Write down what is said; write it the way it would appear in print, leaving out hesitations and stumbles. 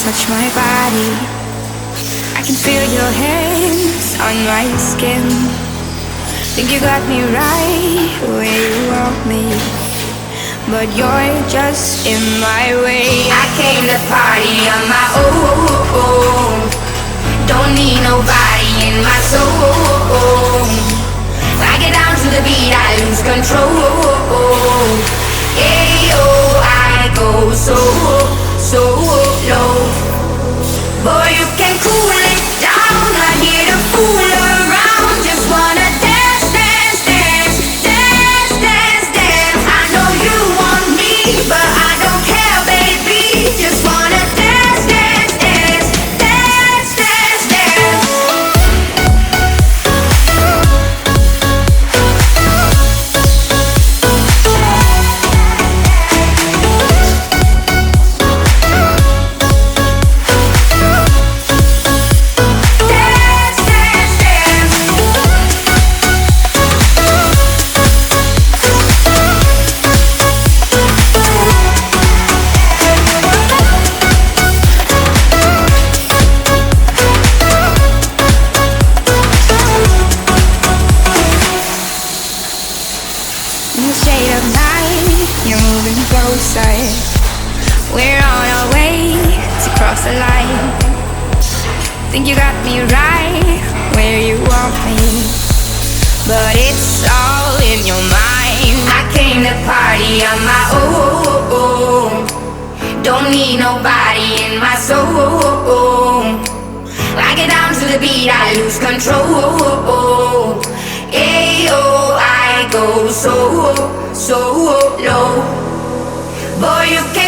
touch my body. I can feel your hands on my skin. Think you got me right where you want me, but you're just in my way. I came to party on my own. Don't need nobody in my soul. I get down to the beat, I lose control. Hey, oh, I go so low. Boy, you can cool it down. Not here to fool around. Just wanna dance, dance, dance, dance, dance, dance. I know you want me, but I don't care, baby. Just wanna dance, dance, dance, dance, dance, dance. In the shade of night, you're moving closer. We're on our way to cross the line. Think you got me right where you want me, but it's all in your mind. I came to party on my own. Don't need nobody in my soul. I get down to the beat, I lose control. Ayo, I go so low. Boy, you can't